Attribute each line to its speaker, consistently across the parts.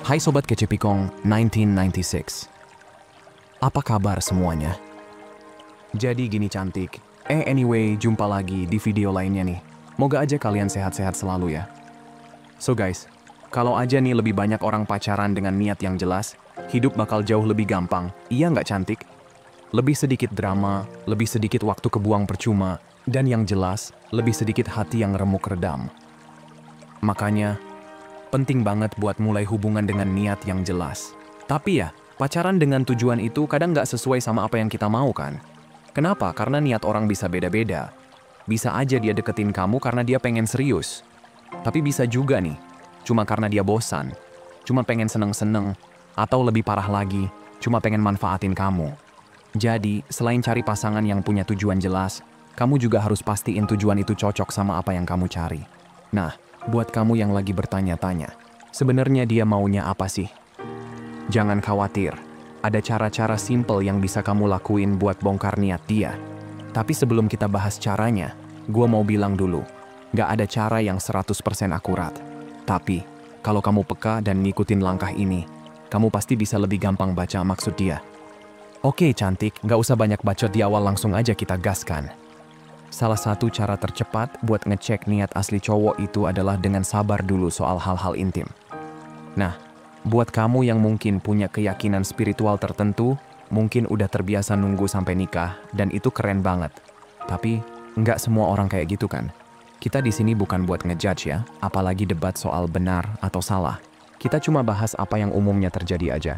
Speaker 1: Hai Sobat Kece Pikong 1996. Apa kabar semuanya? Jadi gini cantik. Anyway, jumpa lagi di video lainnya nih. Moga aja kalian sehat-sehat selalu ya. So guys, kalau aja nih lebih banyak orang pacaran dengan niat yang jelas, hidup bakal jauh lebih gampang. Iya nggak cantik? Lebih sedikit drama, lebih sedikit waktu kebuang percuma, dan yang jelas, lebih sedikit hati yang remuk redam. Makanya, penting banget buat mulai hubungan dengan niat yang jelas. Tapi ya, pacaran dengan tujuan itu kadang nggak sesuai sama apa yang kita mau kan? Kenapa? Karena niat orang bisa beda-beda. Bisa aja dia deketin kamu karena dia pengen serius. Tapi bisa juga nih, cuma karena dia bosan, cuma pengen seneng-seneng, atau lebih parah lagi, cuma pengen manfaatin kamu. Jadi, selain cari pasangan yang punya tujuan jelas, kamu juga harus pastiin tujuan itu cocok sama apa yang kamu cari. Nah, buat kamu yang lagi bertanya-tanya, sebenarnya dia maunya apa sih? Jangan khawatir, ada cara-cara simple yang bisa kamu lakuin buat bongkar niat dia. Tapi sebelum kita bahas caranya, gue mau bilang dulu, gak ada cara yang 100% akurat. Tapi, kalau kamu peka dan ngikutin langkah ini, kamu pasti bisa lebih gampang baca maksud dia. Oke cantik, gak usah banyak bacot di awal, langsung aja kita gaskan. Salah satu cara tercepat buat ngecek niat asli cowok itu adalah dengan sabar dulu soal hal-hal intim. Nah, buat kamu yang mungkin punya keyakinan spiritual tertentu, mungkin udah terbiasa nunggu sampai nikah, dan itu keren banget. Tapi, nggak semua orang kayak gitu kan? Kita di sini bukan buat ngejudge ya, apalagi debat soal benar atau salah. Kita cuma bahas apa yang umumnya terjadi aja.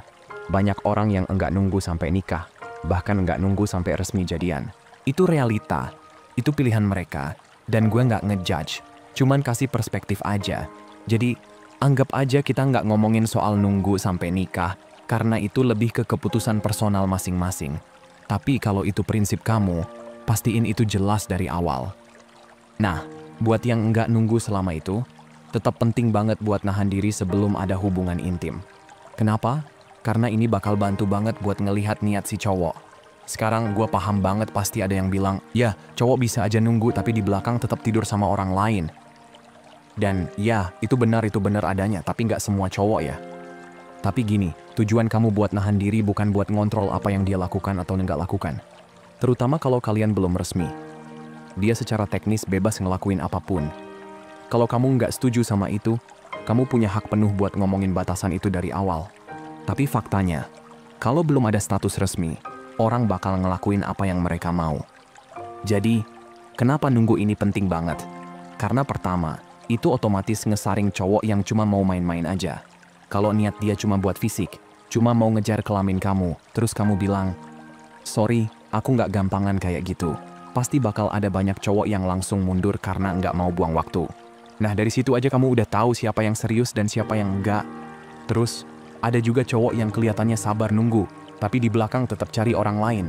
Speaker 1: Banyak orang yang enggak nunggu sampai nikah, bahkan enggak nunggu sampai resmi jadian. Itu realita. Itu pilihan mereka, dan gue nggak ngejudge, cuman kasih perspektif aja. Jadi, anggap aja kita nggak ngomongin soal nunggu sampai nikah, karena itu lebih ke keputusan personal masing-masing. Tapi kalau itu prinsip kamu, pastiin itu jelas dari awal. Nah, buat yang nggak nunggu selama itu, tetap penting banget buat nahan diri sebelum ada hubungan intim. Kenapa? Karena ini bakal bantu banget buat ngelihat niat si cowok. Sekarang gue paham banget pasti ada yang bilang, ya cowok bisa aja nunggu tapi di belakang tetap tidur sama orang lain. Dan ya, itu benar adanya, tapi nggak semua cowok ya. Tapi gini, tujuan kamu buat nahan diri bukan buat ngontrol apa yang dia lakukan atau nggak lakukan. Terutama kalau kalian belum resmi. Dia secara teknis bebas ngelakuin apapun. Kalau kamu nggak setuju sama itu, kamu punya hak penuh buat ngomongin batasan itu dari awal. Tapi faktanya, kalau belum ada status resmi, orang bakal ngelakuin apa yang mereka mau. Jadi, kenapa nunggu ini penting banget? Karena pertama, itu otomatis ngesaring cowok yang cuma mau main-main aja. Kalau niat dia cuma buat fisik, cuma mau ngejar kelamin kamu, terus kamu bilang, sorry, aku nggak gampangan kayak gitu. Pasti bakal ada banyak cowok yang langsung mundur karena nggak mau buang waktu. Nah, dari situ aja kamu udah tahu siapa yang serius dan siapa yang enggak. Terus, ada juga cowok yang kelihatannya sabar nunggu, tapi di belakang tetap cari orang lain.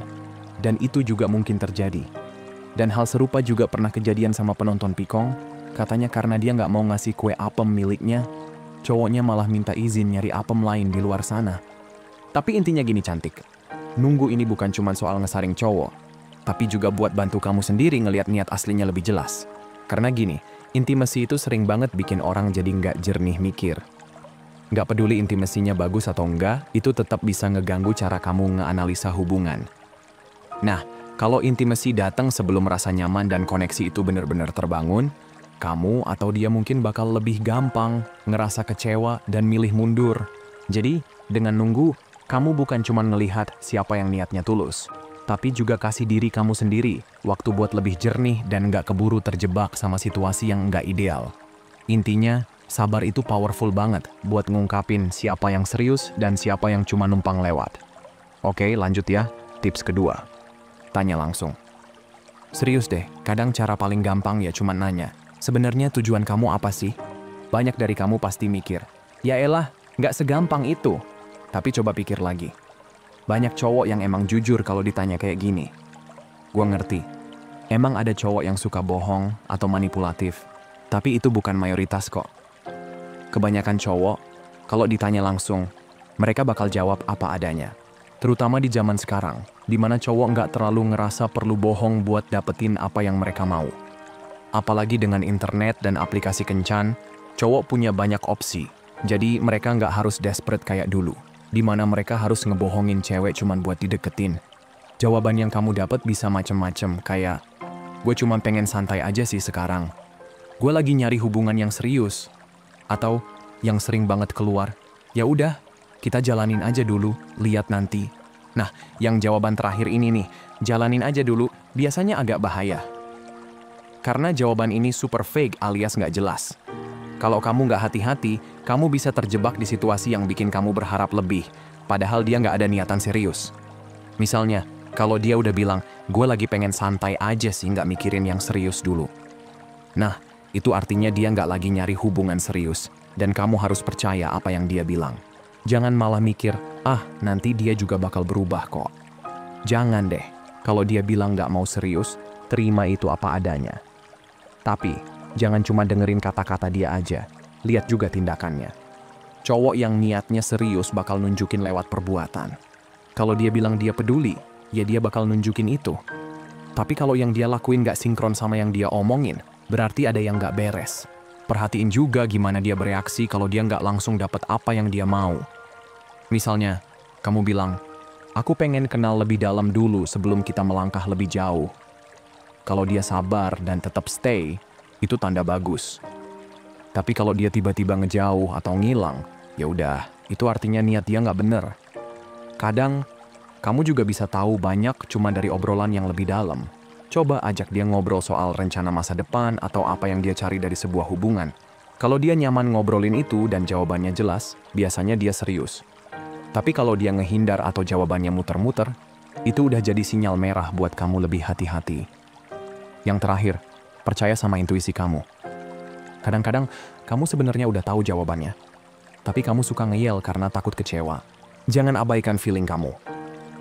Speaker 1: Dan itu juga mungkin terjadi. Dan hal serupa juga pernah kejadian sama penonton Pikong, katanya karena dia nggak mau ngasih kue apem miliknya, cowoknya malah minta izin nyari apem lain di luar sana. Tapi intinya gini cantik, nunggu ini bukan cuma soal ngesaring cowok, tapi juga buat bantu kamu sendiri ngelihat niat aslinya lebih jelas. Karena gini, intimasi itu sering banget bikin orang jadi nggak jernih mikir. Nggak peduli intimasinya bagus atau enggak, itu tetap bisa ngeganggu cara kamu ngeanalisa hubungan. Nah, kalau intimasi datang sebelum rasa nyaman dan koneksi itu benar-benar terbangun, kamu atau dia mungkin bakal lebih gampang ngerasa kecewa dan milih mundur. Jadi, dengan nunggu, kamu bukan cuma ngelihat siapa yang niatnya tulus, tapi juga kasih diri kamu sendiri waktu buat lebih jernih dan nggak keburu terjebak sama situasi yang nggak ideal. Intinya, sabar itu powerful banget buat ngungkapin siapa yang serius dan siapa yang cuma numpang lewat. Oke, lanjut ya. Tips kedua. Tanya langsung. Serius deh, kadang cara paling gampang ya cuma nanya. Sebenarnya tujuan kamu apa sih? Banyak dari kamu pasti mikir, ya elah, nggak segampang itu. Tapi coba pikir lagi. Banyak cowok yang emang jujur kalau ditanya kayak gini. Gua ngerti. Emang ada cowok yang suka bohong atau manipulatif. Tapi itu bukan mayoritas kok. Kebanyakan cowok, kalau ditanya langsung, mereka bakal jawab apa adanya. Terutama di zaman sekarang, di mana cowok nggak terlalu ngerasa perlu bohong buat dapetin apa yang mereka mau. Apalagi dengan internet dan aplikasi kencan, cowok punya banyak opsi. Jadi mereka nggak harus desperate kayak dulu, di mana mereka harus ngebohongin cewek cuman buat dideketin. Jawaban yang kamu dapat bisa macem-macem, kayak, gue cuma pengen santai aja sih sekarang. Gue lagi nyari hubungan yang serius. Atau yang sering banget keluar, ya udah, kita jalanin aja dulu, lihat nanti. Nah, yang jawaban terakhir ini nih, jalanin aja dulu, biasanya agak bahaya. Karena jawaban ini super vague alias nggak jelas. Kalau kamu nggak hati-hati, kamu bisa terjebak di situasi yang bikin kamu berharap lebih, padahal dia nggak ada niatan serius. Misalnya, kalau dia udah bilang, gue lagi pengen santai aja sih, nggak mikirin yang serius dulu. Nah, itu artinya dia nggak lagi nyari hubungan serius, dan kamu harus percaya apa yang dia bilang. Jangan malah mikir, nanti dia juga bakal berubah kok. Jangan deh, kalau dia bilang nggak mau serius, terima itu apa adanya. Tapi, jangan cuma dengerin kata-kata dia aja, lihat juga tindakannya. Cowok yang niatnya serius bakal nunjukin lewat perbuatan. Kalau dia bilang dia peduli, ya dia bakal nunjukin itu. Tapi kalau yang dia lakuin gak sinkron sama yang dia omongin, berarti ada yang gak beres. Perhatiin juga gimana dia bereaksi kalau dia gak langsung dapet apa yang dia mau. Misalnya, kamu bilang, aku pengen kenal lebih dalam dulu sebelum kita melangkah lebih jauh. Kalau dia sabar dan tetap stay, itu tanda bagus. Tapi kalau dia tiba-tiba ngejauh atau ngilang, ya udah, itu artinya niat dia nggak bener. Kadang, kamu juga bisa tahu banyak cuma dari obrolan yang lebih dalam. Coba ajak dia ngobrol soal rencana masa depan atau apa yang dia cari dari sebuah hubungan. Kalau dia nyaman ngobrolin itu dan jawabannya jelas, biasanya dia serius. Tapi kalau dia ngehindar atau jawabannya muter-muter, itu udah jadi sinyal merah buat kamu lebih hati-hati. Yang terakhir, percaya sama intuisi kamu. Kadang-kadang, kamu sebenarnya udah tahu jawabannya. Tapi kamu suka ngeyel karena takut kecewa. Jangan abaikan feeling kamu.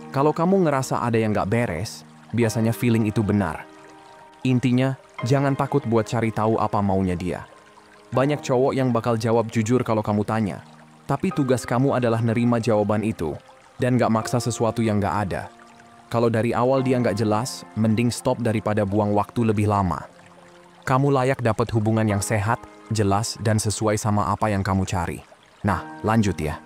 Speaker 1: Kalau kamu ngerasa ada yang gak beres, biasanya feeling itu benar. Intinya, jangan takut buat cari tahu apa maunya dia. Banyak cowok yang bakal jawab jujur kalau kamu tanya. Tapi tugas kamu adalah nerima jawaban itu, dan gak maksa sesuatu yang gak ada. Kalau dari awal dia gak jelas, mending stop daripada buang waktu lebih lama. Kamu layak dapat hubungan yang sehat, jelas, dan sesuai sama apa yang kamu cari. Nah, lanjut ya.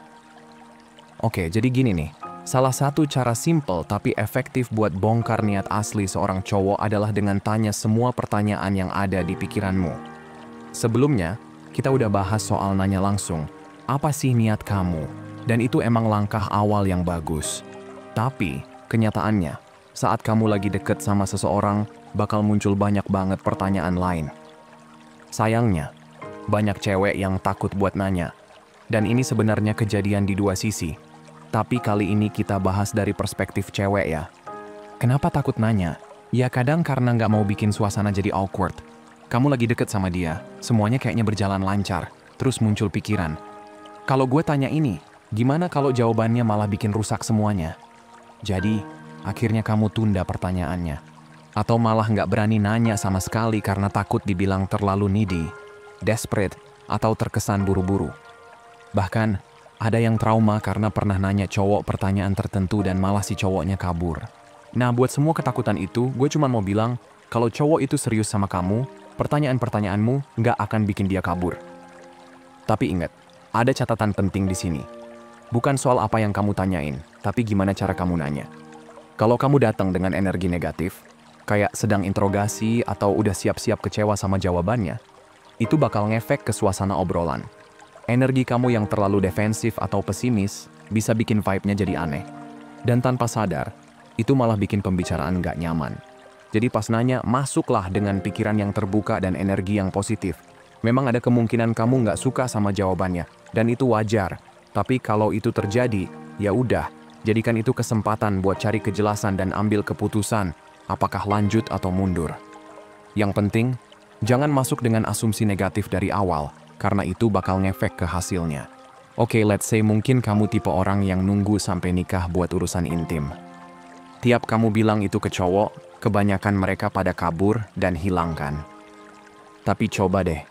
Speaker 1: Oke, jadi gini nih. Salah satu cara simple tapi efektif buat bongkar niat asli seorang cowok adalah dengan tanya semua pertanyaan yang ada di pikiranmu. Sebelumnya, kita udah bahas soal nanya langsung. Apa sih niat kamu? Dan itu emang langkah awal yang bagus. Tapi, kenyataannya, saat kamu lagi deket sama seseorang, bakal muncul banyak banget pertanyaan lain. Sayangnya, banyak cewek yang takut buat nanya. Dan ini sebenarnya kejadian di dua sisi. Tapi kali ini kita bahas dari perspektif cewek ya. Kenapa takut nanya? Ya kadang karena nggak mau bikin suasana jadi awkward. Kamu lagi deket sama dia, semuanya kayaknya berjalan lancar. Terus muncul pikiran, kalau gue tanya ini, gimana kalau jawabannya malah bikin rusak semuanya? Jadi, akhirnya kamu tunda pertanyaannya. Atau malah nggak berani nanya sama sekali karena takut dibilang terlalu needy, desperate, atau terkesan buru-buru. Bahkan, ada yang trauma karena pernah nanya cowok pertanyaan tertentu dan malah si cowoknya kabur. Nah, buat semua ketakutan itu, gue cuma mau bilang, kalau cowok itu serius sama kamu, pertanyaan-pertanyaanmu nggak akan bikin dia kabur. Tapi ingat, ada catatan penting di sini. Bukan soal apa yang kamu tanyain, tapi gimana cara kamu nanya. Kalau kamu datang dengan energi negatif, kayak sedang interogasi atau udah siap-siap kecewa sama jawabannya, itu bakal ngefek ke suasana obrolan. Energi kamu yang terlalu defensif atau pesimis bisa bikin vibe-nya jadi aneh. Dan tanpa sadar, itu malah bikin pembicaraan nggak nyaman. Jadi pas nanya, masuklah dengan pikiran yang terbuka dan energi yang positif. Memang ada kemungkinan kamu nggak suka sama jawabannya, dan itu wajar. Tapi kalau itu terjadi, ya udah, jadikan itu kesempatan buat cari kejelasan dan ambil keputusan. Apakah lanjut atau mundur? Yang penting, jangan masuk dengan asumsi negatif dari awal, karena itu bakal ngefek ke hasilnya. Oke, let's say mungkin kamu tipe orang yang nunggu sampai nikah buat urusan intim. Tiap kamu bilang itu ke cowok, kebanyakan mereka pada kabur dan hilangkan. Tapi coba deh,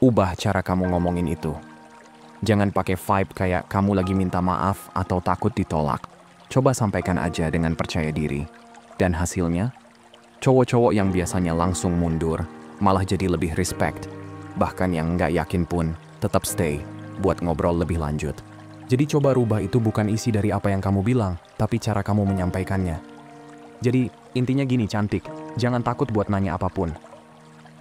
Speaker 1: ubah cara kamu ngomongin itu. Jangan pakai vibe kayak kamu lagi minta maaf atau takut ditolak. Coba sampaikan aja dengan percaya diri. Dan hasilnya, cowok-cowok yang biasanya langsung mundur, malah jadi lebih respect. Bahkan yang nggak yakin pun, tetap stay. buat ngobrol lebih lanjut. Jadi coba rubah itu bukan isi dari apa yang kamu bilang, tapi cara kamu menyampaikannya. Jadi intinya gini cantik, jangan takut buat nanya apapun.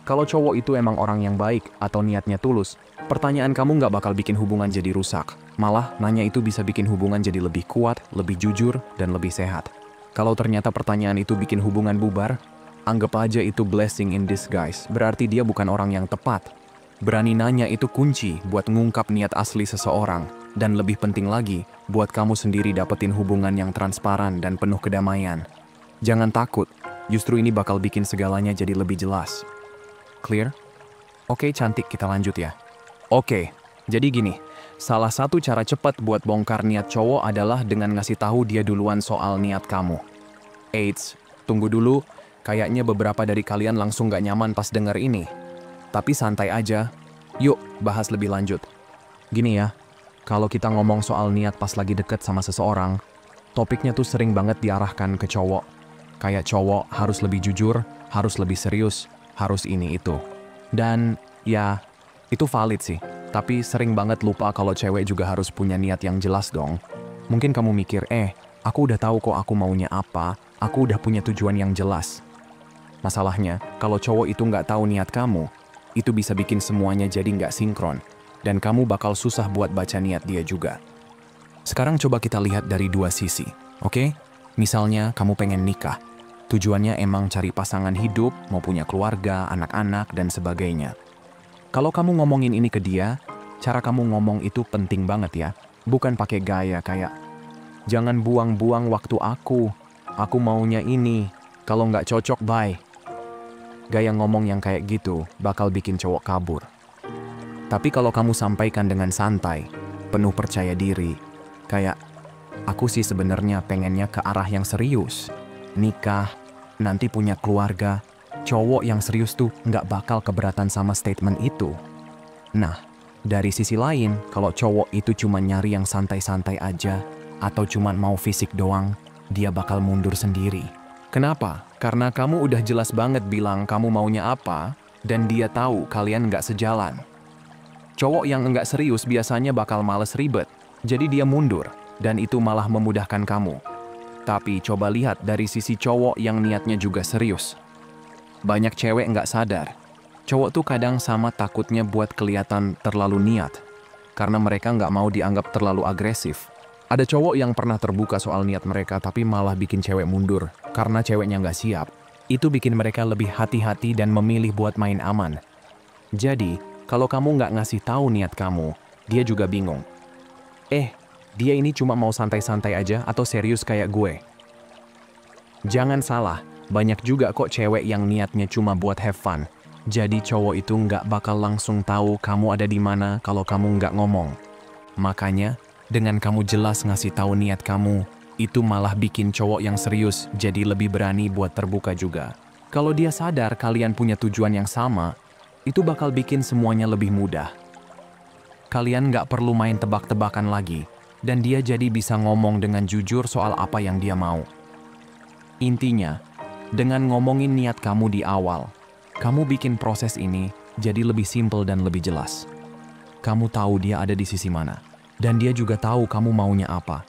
Speaker 1: Kalau cowok itu emang orang yang baik atau niatnya tulus, pertanyaan kamu nggak bakal bikin hubungan jadi rusak. Malah nanya itu bisa bikin hubungan jadi lebih kuat, lebih jujur, dan lebih sehat. Kalau ternyata pertanyaan itu bikin hubungan bubar, anggap aja itu blessing in disguise, berarti dia bukan orang yang tepat. Berani nanya itu kunci buat ngungkap niat asli seseorang, dan lebih penting lagi, buat kamu sendiri dapetin hubungan yang transparan dan penuh kedamaian. Jangan takut, justru ini bakal bikin segalanya jadi lebih jelas. Clear? Oke cantik, kita lanjut ya. Oke, jadi gini, salah satu cara cepat buat bongkar niat cowok adalah dengan ngasih tahu dia duluan soal niat kamu. Eits, tunggu dulu, kayaknya beberapa dari kalian langsung gak nyaman pas denger ini. Tapi santai aja, yuk bahas lebih lanjut. Gini ya, kalau kita ngomong soal niat pas lagi deket sama seseorang, topiknya tuh sering banget diarahkan ke cowok. Kayak cowok harus lebih jujur, harus lebih serius, harus ini itu. Dan ya, itu valid sih. Tapi sering banget lupa kalau cewek juga harus punya niat yang jelas dong. Mungkin kamu mikir, aku udah tahu kok aku maunya apa, aku udah punya tujuan yang jelas. Masalahnya, kalau cowok itu nggak tahu niat kamu, itu bisa bikin semuanya jadi nggak sinkron. Dan kamu bakal susah buat baca niat dia juga. Sekarang coba kita lihat dari dua sisi, oke? Misalnya kamu pengen nikah. Tujuannya emang cari pasangan hidup, mau punya keluarga, anak-anak, dan sebagainya. Kalau kamu ngomongin ini ke dia, cara kamu ngomong itu penting banget ya. Bukan pakai gaya kayak, jangan buang-buang waktu aku maunya ini, kalau nggak cocok bye. Gaya ngomong yang kayak gitu bakal bikin cowok kabur. Tapi kalau kamu sampaikan dengan santai, penuh percaya diri, kayak, aku sih sebenarnya pengennya ke arah yang serius. Nikah, nanti punya keluarga. Cowok yang serius tuh nggak bakal keberatan sama statement itu. Nah, dari sisi lain, kalau cowok itu cuma nyari yang santai-santai aja, atau cuma mau fisik doang, dia bakal mundur sendiri. Kenapa? Karena kamu udah jelas banget bilang kamu maunya apa, dan dia tahu kalian nggak sejalan. Cowok yang nggak serius biasanya bakal males ribet, jadi dia mundur, dan itu malah memudahkan kamu. Tapi coba lihat dari sisi cowok yang niatnya juga serius. Banyak cewek nggak sadar, cowok tuh kadang sama takutnya buat kelihatan terlalu niat, karena mereka nggak mau dianggap terlalu agresif. Ada cowok yang pernah terbuka soal niat mereka tapi malah bikin cewek mundur, karena ceweknya nggak siap. Itu bikin mereka lebih hati-hati dan memilih buat main aman. Jadi, kalau kamu nggak ngasih tahu niat kamu, dia juga bingung. Dia ini cuma mau santai-santai aja atau serius kayak gue? Jangan salah, banyak juga kok cewek yang niatnya cuma buat have fun. Jadi cowok itu nggak bakal langsung tahu kamu ada di mana kalau kamu nggak ngomong. Makanya, dengan kamu jelas ngasih tahu niat kamu, itu malah bikin cowok yang serius jadi lebih berani buat terbuka juga. Kalau dia sadar kalian punya tujuan yang sama, itu bakal bikin semuanya lebih mudah. Kalian nggak perlu main tebak-tebakan lagi, dan dia jadi bisa ngomong dengan jujur soal apa yang dia mau. Intinya, dengan ngomongin niat kamu di awal, kamu bikin proses ini jadi lebih simpel dan lebih jelas. Kamu tahu dia ada di sisi mana, dan dia juga tahu kamu maunya apa.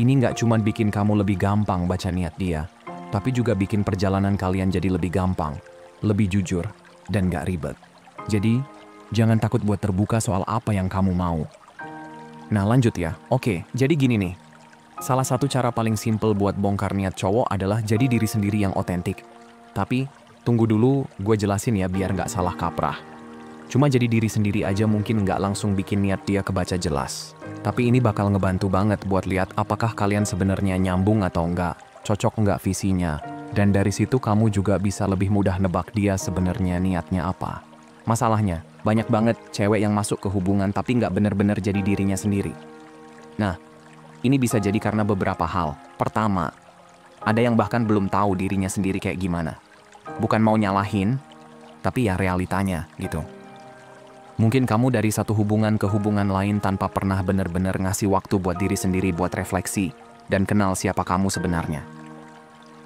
Speaker 1: Ini nggak cuma bikin kamu lebih gampang baca niat dia, tapi juga bikin perjalanan kalian jadi lebih gampang, lebih jujur, dan nggak ribet. Jadi, jangan takut buat terbuka soal apa yang kamu mau. Nah lanjut ya, oke, jadi gini nih. Salah satu cara paling simpel buat bongkar niat cowok adalah jadi diri sendiri yang otentik. Tapi, tunggu dulu gue jelasin ya biar nggak salah kaprah. Cuma jadi diri sendiri aja mungkin nggak langsung bikin niat dia kebaca jelas. Tapi ini bakal ngebantu banget buat lihat apakah kalian sebenarnya nyambung atau enggak, cocok enggak visinya. Dan dari situ kamu juga bisa lebih mudah nebak dia sebenarnya niatnya apa. Masalahnya, banyak banget cewek yang masuk ke hubungan tapi nggak bener-bener jadi dirinya sendiri. Nah, ini bisa jadi karena beberapa hal. Pertama, ada yang bahkan belum tahu dirinya sendiri kayak gimana. Bukan mau nyalahin, tapi ya realitanya gitu. Mungkin kamu dari satu hubungan ke hubungan lain tanpa pernah bener-bener ngasih waktu buat diri sendiri buat refleksi dan kenal siapa kamu sebenarnya.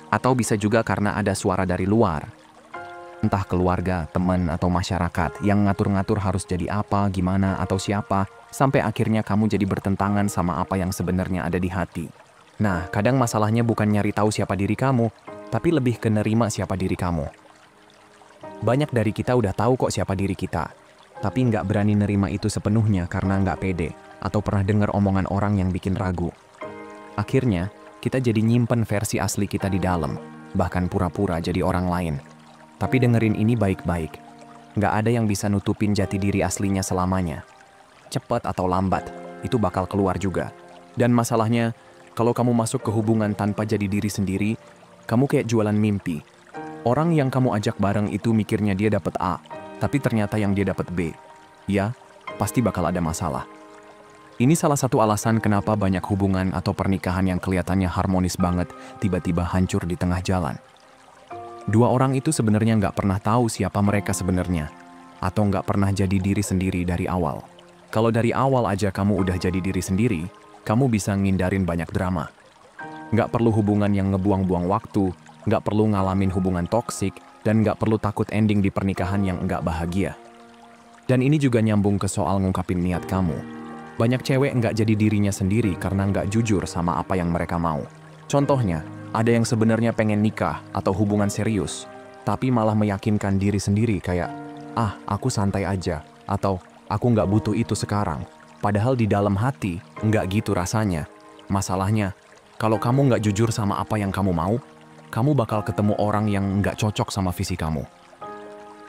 Speaker 1: Atau bisa juga karena ada suara dari luar. Entah keluarga, teman, atau masyarakat yang ngatur-ngatur harus jadi apa, gimana, atau siapa, sampai akhirnya kamu jadi bertentangan sama apa yang sebenarnya ada di hati. Nah, kadang masalahnya bukan nyari tahu siapa diri kamu, tapi lebih ke nerima siapa diri kamu. Banyak dari kita udah tahu kok siapa diri kita, tapi nggak berani nerima itu sepenuhnya karena nggak pede, atau pernah dengar omongan orang yang bikin ragu. Akhirnya, kita jadi nyimpen versi asli kita di dalam, bahkan pura-pura jadi orang lain. Tapi dengerin ini baik-baik. Nggak ada yang bisa nutupin jati diri aslinya selamanya. Cepat atau lambat, itu bakal keluar juga. Dan masalahnya, kalau kamu masuk ke hubungan tanpa jadi diri sendiri, kamu kayak jualan mimpi. Orang yang kamu ajak bareng itu mikirnya dia dapat A, tapi ternyata yang dia dapat B. Ya, pasti bakal ada masalah. Ini salah satu alasan kenapa banyak hubungan atau pernikahan yang kelihatannya harmonis banget tiba-tiba hancur di tengah jalan. Dua orang itu sebenarnya nggak pernah tahu siapa mereka sebenarnya, atau nggak pernah jadi diri sendiri dari awal. Kalau dari awal aja kamu udah jadi diri sendiri, kamu bisa ngindarin banyak drama. Nggak perlu hubungan yang ngebuang-buang waktu, nggak perlu ngalamin hubungan toksik, dan nggak perlu takut ending di pernikahan yang nggak bahagia. Dan ini juga nyambung ke soal ngungkapin niat kamu. Banyak cewek nggak jadi dirinya sendiri karena nggak jujur sama apa yang mereka mau. Contohnya, ada yang sebenarnya pengen nikah atau hubungan serius, tapi malah meyakinkan diri sendiri kayak, aku santai aja, atau aku nggak butuh itu sekarang. Padahal di dalam hati, nggak gitu rasanya. Masalahnya, kalau kamu nggak jujur sama apa yang kamu mau, kamu bakal ketemu orang yang nggak cocok sama visi kamu.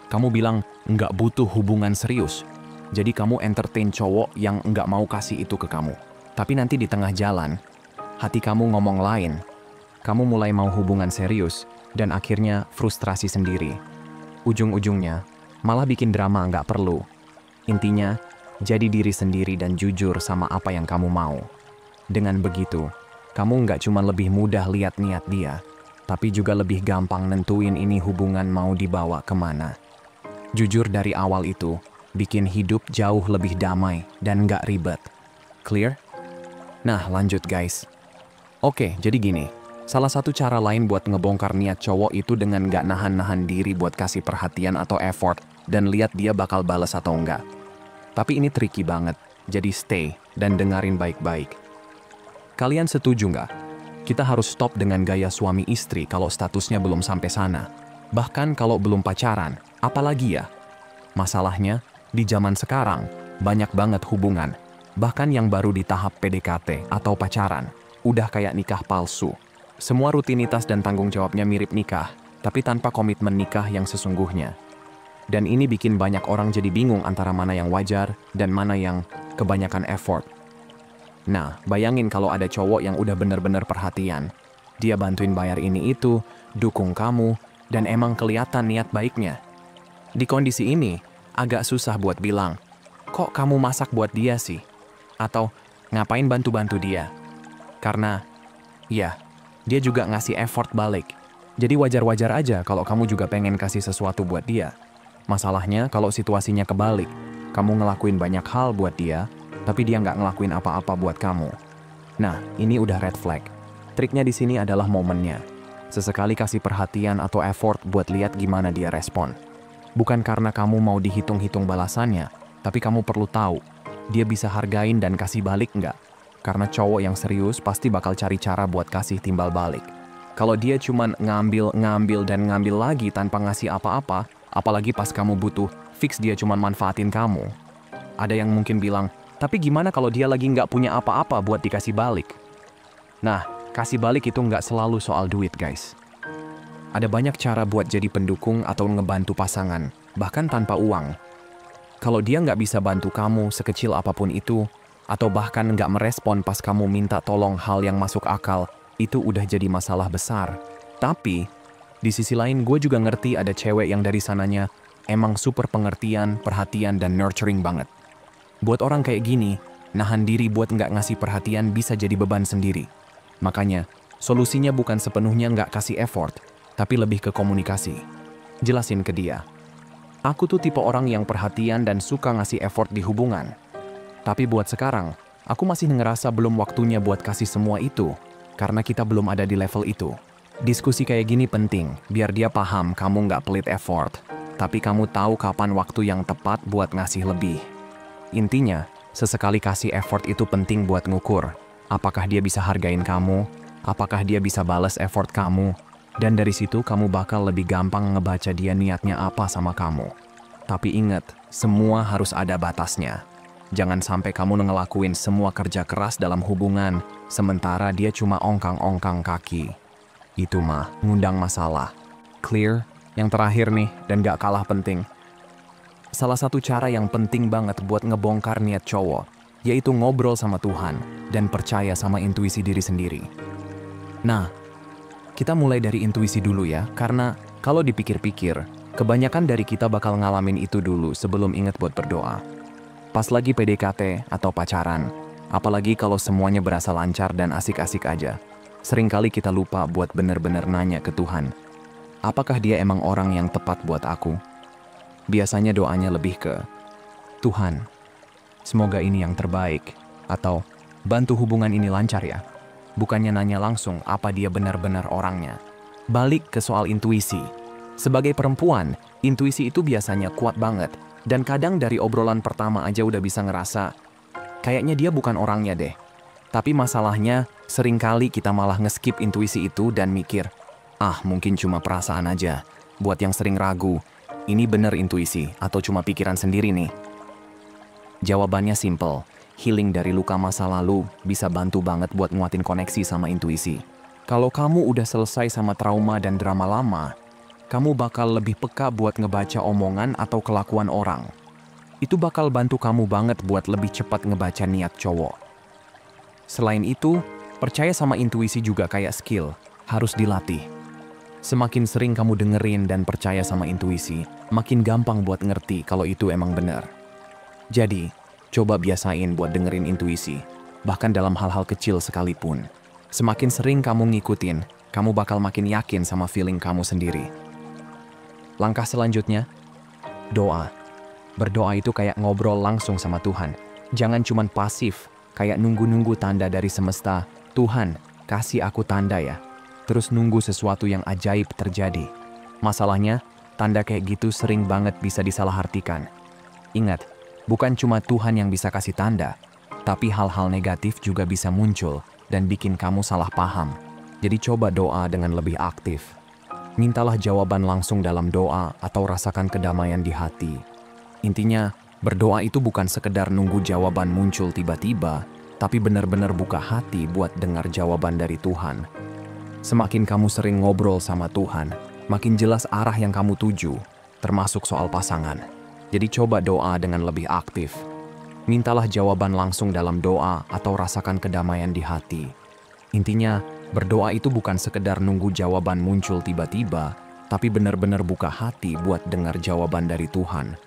Speaker 1: Kamu bilang nggak butuh hubungan serius, jadi kamu entertain cowok yang nggak mau kasih itu ke kamu. Tapi nanti di tengah jalan, hati kamu ngomong lain. Kamu mulai mau hubungan serius, dan akhirnya frustrasi sendiri. Ujung-ujungnya, malah bikin drama nggak perlu. Intinya, jadi diri sendiri dan jujur sama apa yang kamu mau. Dengan begitu, kamu nggak cuma lebih mudah lihat niat dia, tapi juga lebih gampang nentuin ini hubungan mau dibawa kemana. Jujur dari awal itu, bikin hidup jauh lebih damai dan nggak ribet. Clear? Nah, lanjut guys. Oke, jadi gini. Salah satu cara lain buat ngebongkar niat cowok itu dengan nggak nahan-nahan diri buat kasih perhatian atau effort dan lihat dia bakal balas atau enggak. Tapi ini tricky banget, jadi stay dan dengerin baik-baik. Kalian setuju nggak? Kita harus stop dengan gaya suami istri kalau statusnya belum sampai sana. Bahkan kalau belum pacaran, apalagi ya? Masalahnya, di zaman sekarang, banyak banget hubungan. Bahkan yang baru di tahap PDKT atau pacaran, udah kayak nikah palsu. Semua rutinitas dan tanggung jawabnya mirip nikah, tapi tanpa komitmen nikah yang sesungguhnya. Dan ini bikin banyak orang jadi bingung antara mana yang wajar dan mana yang kebanyakan effort. Nah, bayangin kalau ada cowok yang udah bener-bener perhatian. Dia bantuin bayar ini itu, dukung kamu, dan emang kelihatan niat baiknya. Di kondisi ini, agak susah buat bilang, kok kamu masak buat dia sih? Atau, ngapain bantu-bantu dia? Karena, ya, dia juga ngasih effort balik. Jadi wajar-wajar aja kalau kamu juga pengen kasih sesuatu buat dia. Masalahnya kalau situasinya kebalik, kamu ngelakuin banyak hal buat dia, tapi dia nggak ngelakuin apa-apa buat kamu. Nah, ini udah red flag. Triknya di sini adalah momennya. Sesekali kasih perhatian atau effort buat lihat gimana dia respon. Bukan karena kamu mau dihitung-hitung balasannya, tapi kamu perlu tahu, dia bisa hargain dan kasih balik nggak? Karena cowok yang serius pasti bakal cari cara buat kasih timbal balik. Kalau dia cuman ngambil dan ngambil lagi tanpa ngasih apa-apa, apalagi pas kamu butuh, fix dia cuman manfaatin kamu. Ada yang mungkin bilang, tapi gimana kalau dia lagi nggak punya apa-apa buat dikasih balik? Nah, kasih balik itu nggak selalu soal duit, guys. Ada banyak cara buat jadi pendukung atau ngebantu pasangan, bahkan tanpa uang. Kalau dia nggak bisa bantu kamu sekecil apapun itu, atau bahkan nggak merespon pas kamu minta tolong hal yang masuk akal, itu udah jadi masalah besar. Tapi, di sisi lain gue juga ngerti ada cewek yang dari sananya emang super pengertian, perhatian, dan nurturing banget. Buat orang kayak gini, nahan diri buat nggak ngasih perhatian bisa jadi beban sendiri. Makanya, solusinya bukan sepenuhnya nggak kasih effort, tapi lebih ke komunikasi. Jelasin ke dia. Aku tuh tipe orang yang perhatian dan suka ngasih effort di hubungan. Tapi buat sekarang, aku masih ngerasa belum waktunya buat kasih semua itu, karena kita belum ada di level itu. Diskusi kayak gini penting, biar dia paham kamu nggak pelit effort, tapi kamu tahu kapan waktu yang tepat buat ngasih lebih. Intinya, Sesekali kasih effort itu penting buat ngukur. Apakah dia bisa hargain kamu? Apakah dia bisa balas effort kamu? Dan dari situ kamu bakal lebih gampang ngebaca dia niatnya apa sama kamu. Tapi ingat, semua harus ada batasnya. Jangan sampai kamu ngelakuin semua kerja keras dalam hubungan, sementara dia cuma ongkang-ongkang kaki. Itu mah ngundang masalah. Clear? Yang terakhir nih, dan gak kalah penting. Salah satu cara yang penting banget buat ngebongkar niat cowok, yaitu ngobrol sama Tuhan dan percaya sama intuisi diri sendiri. Nah, kita mulai dari intuisi dulu ya, karena kalau dipikir-pikir, kebanyakan dari kita bakal ngalamin itu dulu sebelum inget buat berdoa. Pas lagi PDKT atau pacaran, apalagi kalau semuanya berasa lancar dan asik-asik aja, seringkali kita lupa buat bener-bener nanya ke Tuhan, apakah dia emang orang yang tepat buat aku? Biasanya doanya lebih ke, Tuhan, semoga ini yang terbaik, atau bantu hubungan ini lancar ya. Bukannya nanya langsung apa dia benar-benar orangnya. Balik ke soal intuisi. Sebagai perempuan, intuisi itu biasanya kuat banget, dan kadang dari obrolan pertama aja udah bisa ngerasa, kayaknya dia bukan orangnya deh. Tapi masalahnya, seringkali kita malah ngeskip intuisi itu dan mikir, mungkin cuma perasaan aja. Buat yang sering ragu, ini bener intuisi atau cuma pikiran sendiri nih? Jawabannya simple. Healing dari luka masa lalu bisa bantu banget buat nguatin koneksi sama intuisi. Kalau kamu udah selesai sama trauma dan drama lama, kamu bakal lebih peka buat ngebaca omongan atau kelakuan orang. Itu bakal bantu kamu banget buat lebih cepat ngebaca niat cowok. Selain itu, percaya sama intuisi juga kayak skill, harus dilatih. Semakin sering kamu dengerin dan percaya sama intuisi, makin gampang buat ngerti kalau itu emang benar. Jadi, coba biasain buat dengerin intuisi, bahkan dalam hal-hal kecil sekalipun. Semakin sering kamu ngikutin, kamu bakal makin yakin sama feeling kamu sendiri. Langkah selanjutnya, doa. Berdoa itu kayak ngobrol langsung sama Tuhan. Jangan cuman pasif, kayak nunggu-nunggu tanda dari semesta. Tuhan, kasih aku tanda ya. Terus nunggu sesuatu yang ajaib terjadi. Masalahnya, tanda kayak gitu sering banget bisa disalahartikan. Ingat, bukan cuma Tuhan yang bisa kasih tanda, tapi hal-hal negatif juga bisa muncul dan bikin kamu salah paham. Jadi coba doa dengan lebih aktif. Mintalah jawaban langsung dalam doa atau rasakan kedamaian di hati. Intinya, berdoa itu bukan sekedar nunggu jawaban muncul tiba-tiba, tapi benar-benar buka hati buat dengar jawaban dari Tuhan. Semakin kamu sering ngobrol sama Tuhan, makin jelas arah yang kamu tuju, termasuk soal pasangan. Jadi coba doa dengan lebih aktif. Mintalah jawaban langsung dalam doa atau rasakan kedamaian di hati. Intinya, berdoa itu bukan sekedar nunggu jawaban muncul tiba-tiba, tapi benar-benar buka hati buat dengar jawaban dari Tuhan.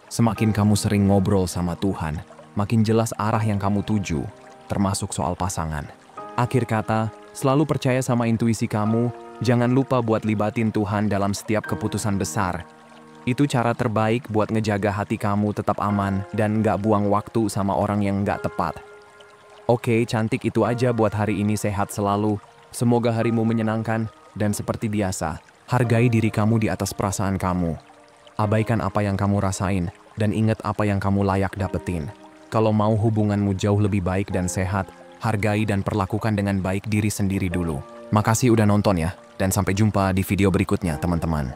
Speaker 1: Semakin kamu sering ngobrol sama Tuhan, makin jelas arah yang kamu tuju, termasuk soal pasangan. Akhir kata, selalu percaya sama intuisi kamu, jangan lupa buat libatin Tuhan dalam setiap keputusan besar. Itu cara terbaik buat ngejaga hati kamu tetap aman dan nggak buang waktu sama orang yang nggak tepat. Oke, cantik, itu aja buat hari ini. Sehat selalu. Semoga harimu menyenangkan, dan seperti biasa, hargai diri kamu di atas perasaan kamu. Abaikan apa yang kamu rasain, dan ingat apa yang kamu layak dapetin. Kalau mau hubunganmu jauh lebih baik dan sehat, hargai dan perlakukan dengan baik diri sendiri dulu. Makasih udah nonton ya, dan sampai jumpa di video berikutnya teman-teman.